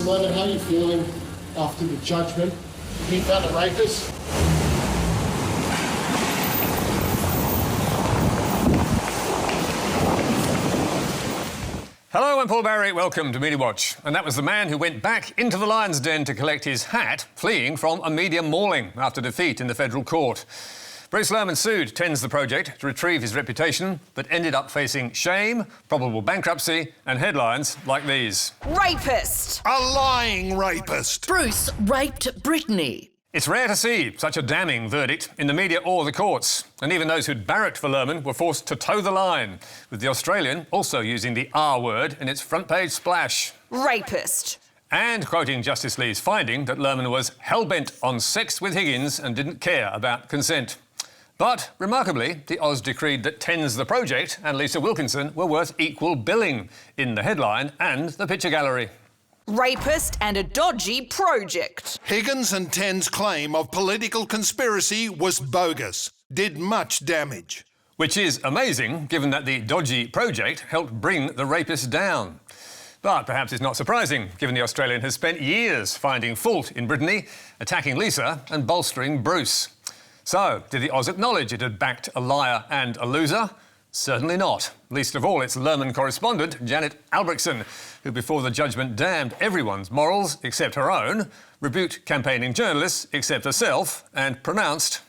Lehrmann, how are you feeling after the judgment? He found a rapist. Hello, I'm Paul Barry. Welcome to Media Watch. And that was the man who went back into the lion's den to collect his hat, fleeing from a media mauling after defeat in the federal court. Bruce Lehrmann sued Tens the Project to retrieve his reputation, but ended up facing shame, probable bankruptcy and headlines like these. Rapist! A lying rapist! Bruce raped Brittany. It's rare to see such a damning verdict in the media or the courts, and even those who'd barracked for Lehrmann were forced to toe the line, with the Australian also using the R word in its front-page splash. Rapist. And quoting Justice Lee's finding that Lehrmann was hell-bent on sex with Higgins and didn't care about consent. But, remarkably, the Oz decreed that Tens the Project and Lisa Wilkinson were worth equal billing in the headline and the picture gallery. Rapist and a dodgy project. Higgins and Tens' claim of political conspiracy was bogus, did much damage. Which is amazing, given that the dodgy project helped bring the rapist down. But perhaps it's not surprising, given the Australian has spent years finding fault in Brittany, attacking Lisa and bolstering Bruce. So, did the Oz acknowledge it had backed a liar and a loser? Certainly not. Least of all its Lehrmann correspondent, Janet Albrechtsen, who before the judgment damned everyone's morals except her own, rebuked campaigning journalists except herself, and pronounced,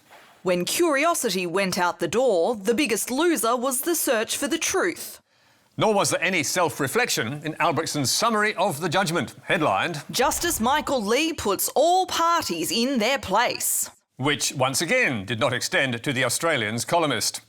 When curiosity went out the door, the biggest loser was the search for the truth. Nor was there any self-reflection in Albrechtsen's summary of the judgment, headlined, Justice Michael Lee puts all parties in their place. Which, once again, did not extend to the Australian's columnist.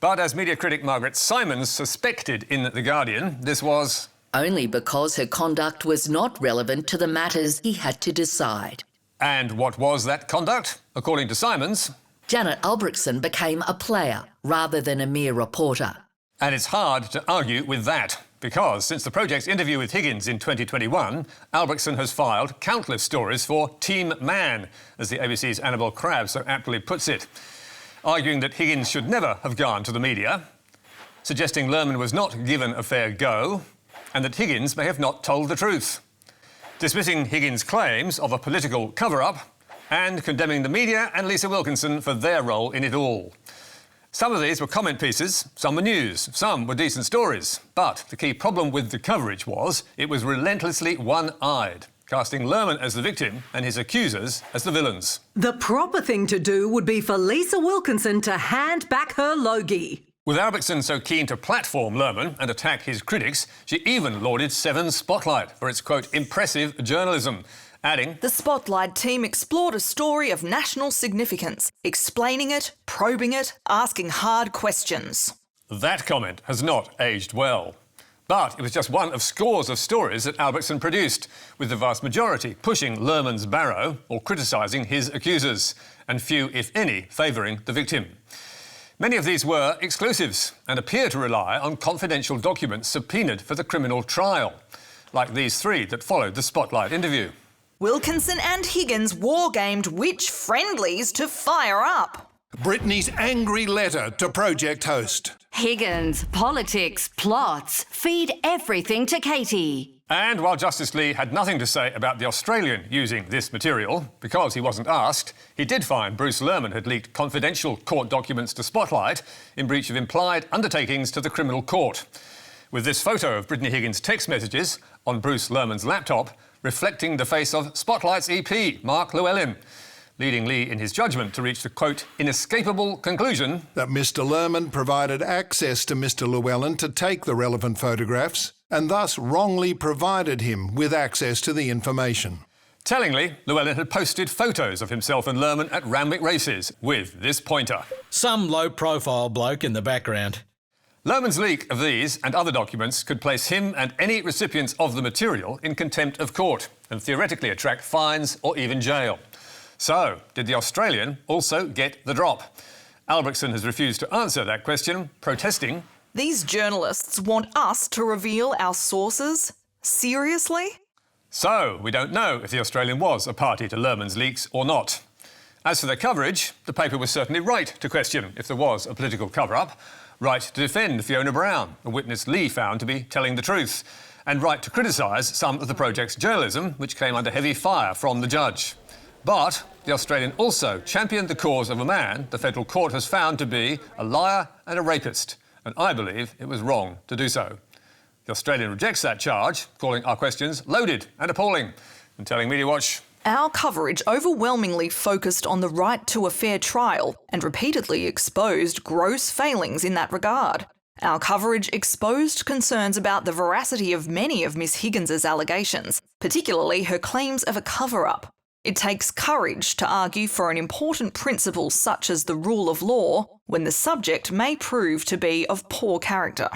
But as media critic Margaret Simons suspected in The Guardian, this was Only because her conduct was not relevant to the matters he had to decide. And what was that conduct? According to Simons, Janet Albrechtsen became a player rather than a mere reporter. and it's hard to argue with that, because since the project's interview with Higgins in 2021, Albrechtsen has filed countless stories for Team Man, as the ABC's Annabel Crabb so aptly puts it, arguing that Higgins should never have gone to the media, suggesting Lehrmann was not given a fair go, and that Higgins may have not told the truth, dismissing Higgins' claims of a political cover-up, and condemning the media and Lisa Wilkinson for their role in it all. Some of these were comment pieces, some were news, some were decent stories. But the key problem with the coverage was it was relentlessly one-eyed, casting Lehrmann as the victim and his accusers as the villains. The proper thing to do would be for Lisa Wilkinson to hand back her Logie. With Albrechtsen so keen to platform Lehrmann and attack his critics, she even lauded Seven's Spotlight for its, quote, impressive journalism, adding, The Spotlight team explored a story of national significance, explaining it, probing it, asking hard questions. That comment has not aged well. But it was just one of scores of stories that Albrechtsen produced, with the vast majority pushing Lehrmann's barrow or criticising his accusers, and few, if any, favouring the victim. Many of these were exclusives and appear to rely on confidential documents subpoenaed for the criminal trial, like these three that followed the Spotlight interview. Wilkinson and Higgins wargamed which friendlies to fire up. Brittany's angry letter to project host. Higgins, politics, plots, feed everything to Katie. And while Justice Lee had nothing to say about the Australian using this material, because he wasn't asked, he did find Bruce Lehrmann had leaked confidential court documents to Spotlight in breach of implied undertakings to the criminal court, with this photo of Brittany Higgins' text messages on Bruce Lehrmann's laptop reflecting the face of Spotlight's EP, Mark Llewellyn, leading Lee in his judgment to reach the, quote, inescapable conclusion That Mr. Lehrmann provided access to Mr. Llewellyn to take the relevant photographs and thus wrongly provided him with access to the information. Tellingly, Llewellyn had posted photos of himself and Lehrmann at Randwick races with this pointer. Some low-profile bloke in the background. Lehrmann's leak of these and other documents could place him and any recipients of the material in contempt of court and theoretically attract fines or even jail. So, did the Australian also get the drop? Albrechtsen has refused to answer that question, protesting, These journalists want us to reveal our sources? Seriously? So, we don't know if the Australian was a party to Lehrmann's leaks or not. As for their coverage, the paper was certainly right to question if there was a political cover-up, right to defend Fiona Brown, a witness Lee found to be telling the truth, and right to criticise some of the project's journalism, which came under heavy fire from the judge. But the Australian also championed the cause of a man the federal court has found to be a liar and a rapist, and I believe it was wrong to do so. The Australian rejects that charge, calling our questions loaded and appalling, and telling Media Watch, Our coverage overwhelmingly focused on the right to a fair trial and repeatedly exposed gross failings in that regard. Our coverage exposed concerns about the veracity of many of Ms Higgins's allegations, particularly her claims of a cover-up. It takes courage to argue for an important principle such as the rule of law when the subject may prove to be of poor character.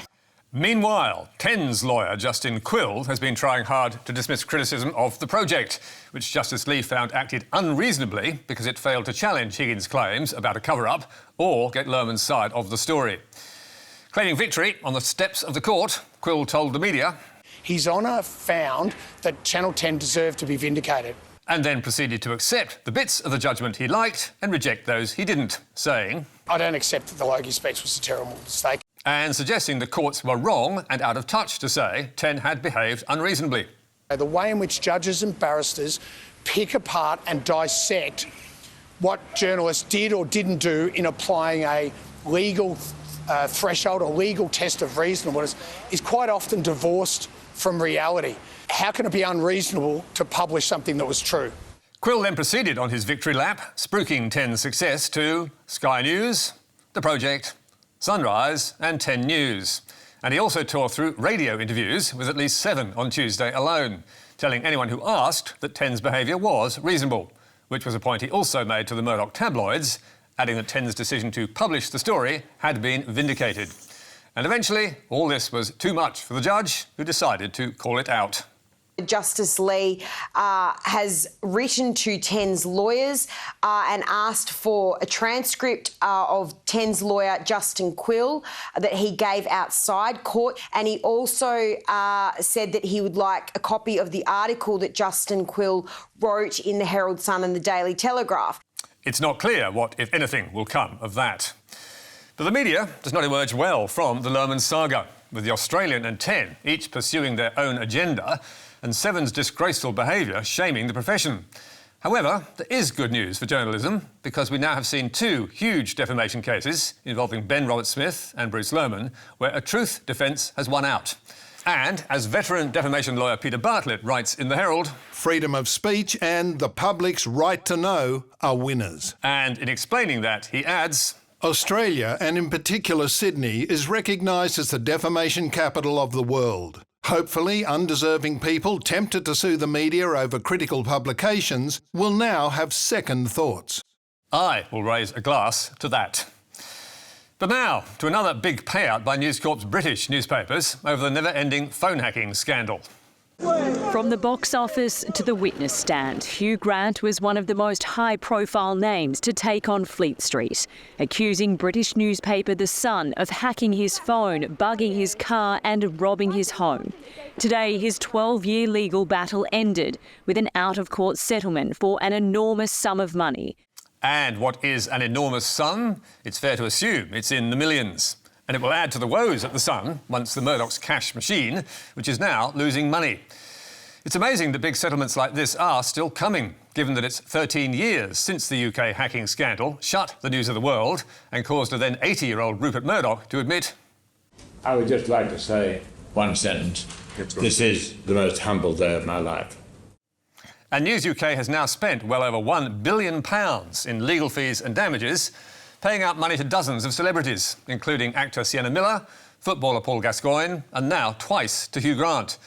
Meanwhile, Ten's lawyer, Justin Quill, has been trying hard to dismiss criticism of the project, which Justice Lee found acted unreasonably because it failed to challenge Higgins' claims about a cover-up or get Lehrmann's side of the story. Claiming victory on the steps of the court, Quill told the media, His Honour found that Channel 10 deserved to be vindicated. and then proceeded to accept the bits of the judgment he liked and reject those he didn't, saying, I don't accept that the Logie speech was a terrible mistake. and suggesting the courts were wrong and out of touch to say Ten had behaved unreasonably. The way in which judges and barristers pick apart and dissect what journalists did or didn't do in applying a legal threshold or legal test of reasonableness is quite often divorced from reality. How can it be unreasonable to publish something that was true? Quill then proceeded on his victory lap, spruiking Ten's success to Sky News, The Project, Sunrise and 10 News. And he also tore through radio interviews with at least 7 on Tuesday alone, telling anyone who asked that Ten's behaviour was reasonable, which was a point he also made to the Murdoch tabloids, adding that Ten's decision to publish the story had been vindicated. And eventually, all this was too much for the judge, who decided to call it out. Justice Lee has written to Ten's lawyers and asked for a transcript of Ten's lawyer, Justin Quill, that he gave outside court. And he also said that he would like a copy of the article that Justin Quill wrote in the Herald Sun and the Daily Telegraph. It's not clear what, if anything, will come of that. But the media does not emerge well from the Lehrmann saga, with the Australian and 10 each pursuing their own agenda, and Seven's disgraceful behaviour shaming the profession. However, there is good news for journalism, because we now have seen 2 huge defamation cases involving Ben Roberts-Smith and Bruce Lehrmann, where a truth defence has won out. And, as veteran defamation lawyer Peter Bartlett writes in the Herald, freedom of speech and the public's right to know are winners. And in explaining that, he adds, Australia, and in particular Sydney, is recognised as the defamation capital of the world. Hopefully, undeserving people tempted to sue the media over critical publications will now have second thoughts. I will raise a glass to that. But now, to another big payout by News Corp's British newspapers over the never-ending phone hacking scandal. From the box office to the witness stand, Hugh Grant was one of the most high-profile names to take on Fleet Street, accusing British newspaper The Sun of hacking his phone, bugging his car and robbing his home. Today, his 12-year legal battle ended with an out-of-court settlement for an enormous sum of money. And what is an enormous sum? It's fair to assume it's in the millions. And it will add to the woes at The Sun once the Murdoch's cash machine, which is now losing money. It's amazing that big settlements like this are still coming, given that it's 13 years since the UK hacking scandal shut the news of the world and caused a then 80-year-old Rupert Murdoch to admit, I would just like to say one sentence. This is the most humble day of my life. And News UK has now spent well over £1 billion in legal fees and damages, paying out money to dozens of celebrities, including actor Sienna Miller, footballer Paul Gascoigne, and now twice to Hugh Grant,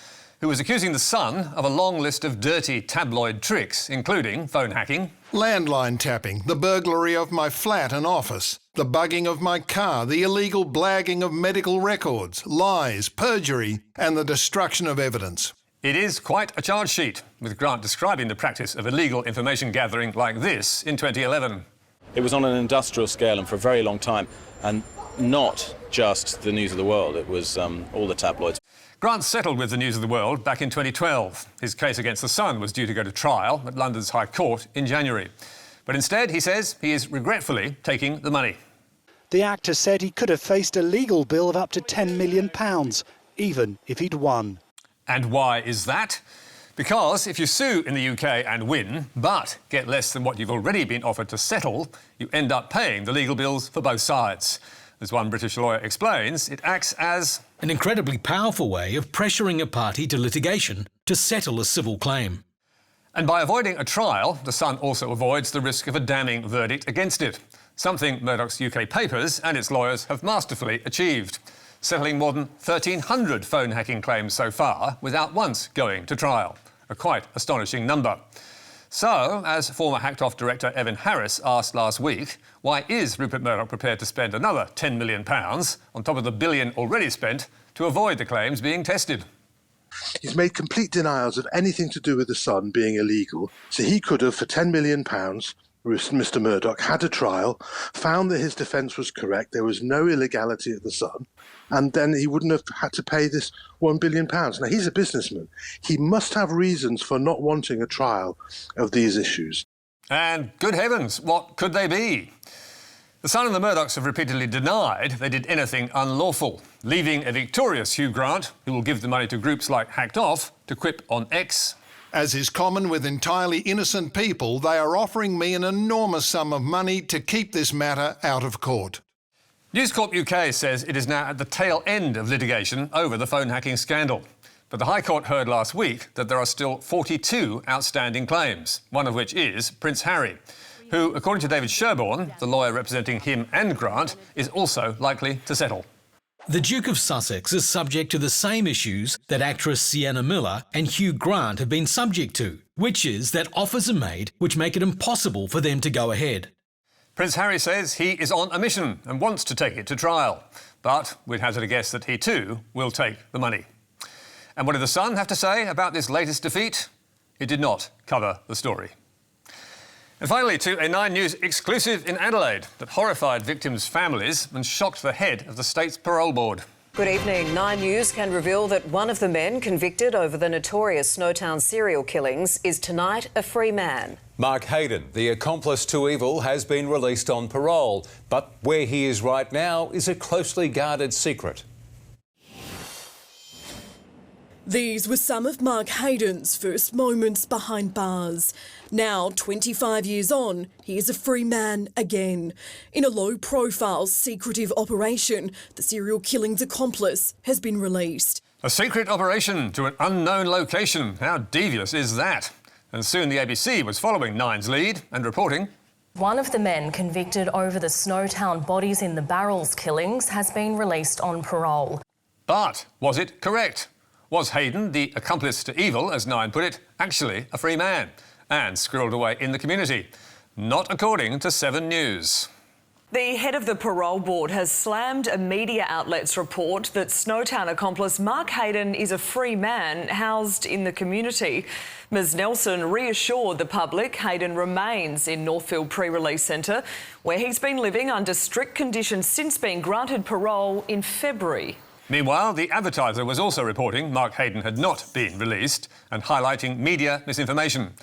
who was accusing The Sun of a long list of dirty tabloid tricks, including phone hacking, landline tapping, the burglary of my flat and office, the bugging of my car, the illegal blagging of medical records, lies, perjury, and the destruction of evidence. It is quite a charge sheet, with Grant describing the practice of illegal information gathering like this in 2011. It was on an industrial scale and for a very long time, and not just the News of the World, it was all the tabloids. Grant settled with the News of the World back in 2012. His case against The Sun was due to go to trial at London's High Court in January. But instead, he says, he is regretfully taking the money. The actor said he could have faced a legal bill of up to £10 million, even if he'd won. And why is that? Because if you sue in the UK and win, but get less than what you've already been offered to settle, you end up paying the legal bills for both sides. As one British lawyer explains, it acts as an incredibly powerful way of pressuring a party to litigation to settle a civil claim. And by avoiding a trial, The Sun also avoids the risk of a damning verdict against it, something Murdoch's UK papers and its lawyers have masterfully achieved, settling more than 1,300 phone hacking claims so far without once going to trial. A quite astonishing number. So, as former Hacked-Off director Evan Harris asked last week, why is Rupert Murdoch prepared to spend another £10 million on top of the billion already spent to avoid the claims being tested? He's made complete denials of anything to do with The Sun being illegal, so he could have, for £10 million, Mr Murdoch, had a trial, found that his defence was correct, there was no illegality at The Sun, and then he wouldn't have had to pay this £1 billion. Now, he's a businessman. He must have reasons for not wanting a trial of these issues. And good heavens, what could they be? The Sun and the Murdochs have repeatedly denied they did anything unlawful, leaving a victorious Hugh Grant, who will give the money to groups like Hacked Off, to quip on X. As is common with entirely innocent people, they are offering me an enormous sum of money to keep this matter out of court. News Corp UK says it is now at the tail end of litigation over the phone hacking scandal. But the High Court heard last week that there are still 42 outstanding claims, one of which is Prince Harry, who, according to David Sherborne, the lawyer representing him and Grant, is also likely to settle. The Duke of Sussex is subject to the same issues that actress Sienna Miller and Hugh Grant have been subject to, which is that offers are made which make it impossible for them to go ahead. Prince Harry says he is on a mission and wants to take it to trial. But we'd hazard a guess that he too will take the money. And what did The Sun have to say about this latest defeat? It did not cover the story. And finally, to a 9 News exclusive in Adelaide that horrified victims' families and shocked the head of the state's parole board. Good evening. 9 News can reveal that one of the men convicted over the notorious Snowtown serial killings is tonight a free man. Mark Haydon, the accomplice to evil, has been released on parole, but where he is right now is a closely guarded secret. These were some of Mark Haydon's first moments behind bars. Now, 25 years on, he is a free man again. In a low-profile, secretive operation, the serial killing's accomplice has been released. A secret operation to an unknown location. How devious is that? And soon the ABC was following Nine's lead and reporting. One of the men convicted over the Snowtown bodies in the Barrels killings has been released on parole. But was it correct? Was Haydon, the accomplice to evil, as Nine put it, actually a free man and squirreled away in the community? Not according to 7 News. The head of the parole board has slammed a media outlet's report that Snowtown accomplice Mark Haydon is a free man housed in the community. Ms Nelson reassured the public Haydon remains in Northfield Pre-Release Centre, where he's been living under strict conditions since being granted parole in February. Meanwhile, the Advertiser was also reporting Mark Haydon had not been released and highlighting media misinformation.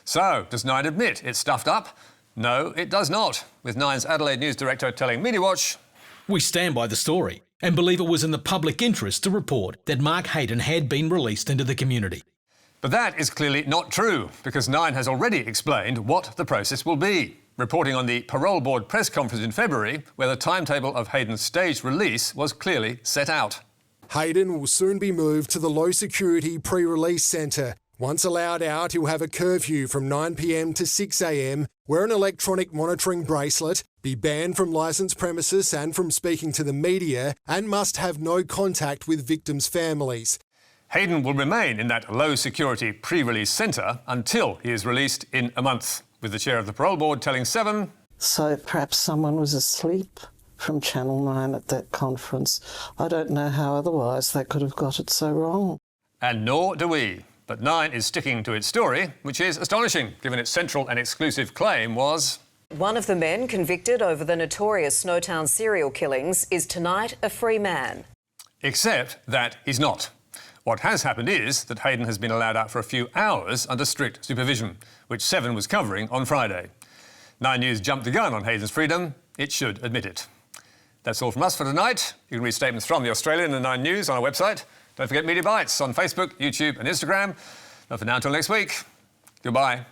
So, does Nine admit it's stuffed up? No, it does not, with Nine's Adelaide News director telling Media Watch, "We stand by the story and believe it was in the public interest to report that Mark Haydon had been released into the community." But that is clearly not true, because Nine has already explained what the process will be, reporting on the Parole Board press conference in February, where the timetable of Haydon's staged release was clearly set out. Haydon will soon be moved to the low-security pre-release centre. Once allowed out, he'll have a curfew from 9 p.m. to 6 a.m, wear an electronic monitoring bracelet, be banned from licensed premises and from speaking to the media, and must have no contact with victims' families. Haydon will remain in that low-security pre-release centre until he is released in a month, with the chair of the parole board telling 7... So perhaps someone was asleep from Channel 9 at that conference. I don't know how otherwise they could have got it so wrong. And nor do we. But Nine is sticking to its story, which is astonishing, given its central and exclusive claim was... One of the men convicted over the notorious Snowtown serial killings is tonight a free man. Except that he's not. What has happened is that Haydon has been allowed out for a few hours under strict supervision, which 7 was covering on Friday. 9 News jumped the gun on Haydon's freedom. It should admit it. That's all from us for tonight. You can read statements from The Australian and 9 News on our website. Don't forget Media Bites on Facebook, YouTube and Instagram. But for now, until next week, goodbye.